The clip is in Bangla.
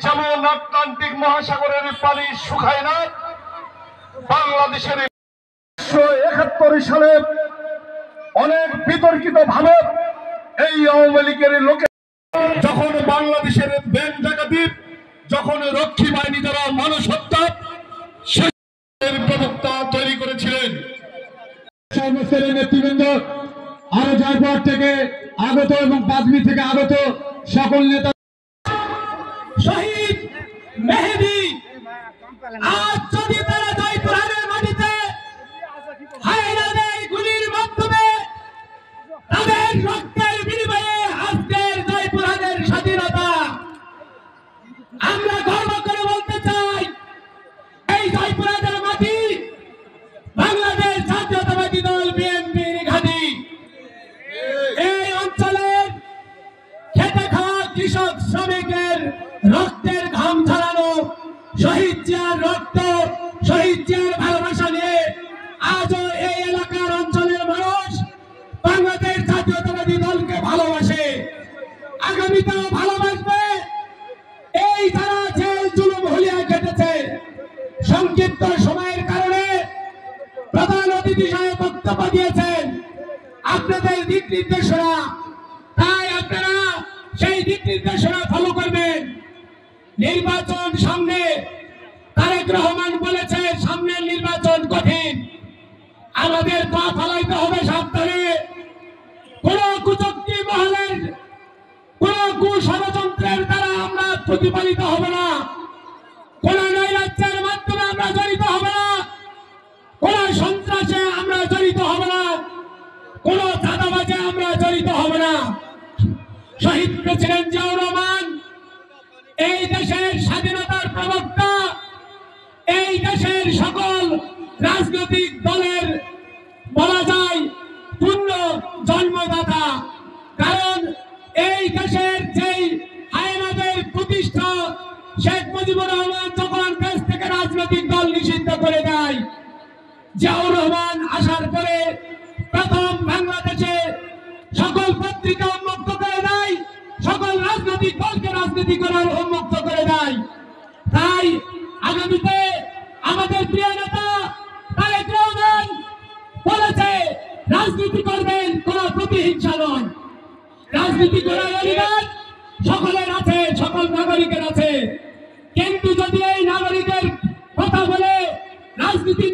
যেমন আটলান্টিক মহাসাগরের পানি শুকায় না, বাংলাদেশের 1971 সালে অনেক বিতর্কিত ভাবে এই আওয়ামী লীগের লোকে যখন বাংলাদেশের ব্যাংক ডাকাতি, যখন রক্ষী বাহিনী দ্বারা মানুষ হত্যা, সেই প্রবক্তা তৈরি করেছিলেন। সমস্ত নেতৃবৃন্দ আরো জয়পুরহাট থেকে আগত এবং পাঁচমি থেকে আগত সকল নেতা, শহীদ মেহেদী আজ যদি তারা জয়পুরহাটের মাটিতে হায়নাদের গুলির মাধ্যমে তাদের রক্তের বিনিময়ে আজকের জয়পুরহাটের স্বাধীনতা, আমরা গর্ব করে বলতে চাই এই জয়পুরহাটের মাটি বাংলাদেশ জাতীয়তাবাদী দল বিএনপির ঘাঁটি। এই অঞ্চলের খেটে খাওয়া কৃষক শ্রমিকের রক্তের ঘাম ঝরানো, শহীদ জিয়ার রক্ত, শহীদ জিয়ার ভালোবাসা নিয়ে আজও এই এলাকার অঞ্চলের মানুষ বাংলাদেশ জাতীয়তাবাদী দলকে ভালোবাসে, আগামীতেও ভালোবাসবে। এই যারা জেল জুলুম হুলিয়া কেটেছে, সংক্ষিপ্ত সময়ের কারণে প্রধান অতিথি সাহেব বক্তব্য দিয়েছেন, আপনাদের দিক নির্দেশনা, তাই আপনারা সেই দিক নির্দেশনা ফলো করবেন। নির্বাচন সামনে, তারেক রহমান বলেছে সামনের নির্বাচন কঠিন, আমাদের পা ফলাইতে হবে সাবধানে। কোন কুচক্রী মহলের কোন কুষড়যন্ত্রের দ্বারা আমরা প্রতিপালিত হব না, কোন নৈরাজ্যের মাধ্যমে আমরা জড়িত হব না, কোন সন্ত্রাসে আমরা জড়িত হব না, কোন চাঁদাবাজে আমরা জড়িত হব না। শহীদ প্রেসিডেন্ট জিয়াউর রহমান এই দেশের স্বাধীনতার প্রবক্তা, এই দেশের সকল রাজনৈতিক দলের বলা যায় পূর্ণ জন্মদাতা। কারণ এই দেশের যেই হায়নাদের প্রতিষ্ঠা শেখ মুজিবুর রহমান যখন দেশ থেকে রাজনৈতিক দল নিষিদ্ধ করে দেয়, জিয়াউর রহমান আসার পরে প্রথম বাংলাদেশে সকল পত্রিকা উন্মুক্ত করে দেয়, সকল রাজনৈতিক দলকে রাজনীতি করার উন্মুক্ত করে দেয়। তাই আগামীতে আমাদের প্রিয় নেতা তারেক রহমান বলেছে রাজনীতি করবেন, কোন প্রতিহিংসা নয়, রাজনীতি করার অধিকার সকলের আছে, সকল নাগরিকের আছে। কিন্তু যদি এই নাগরিকের কথা বলে রাজনীতির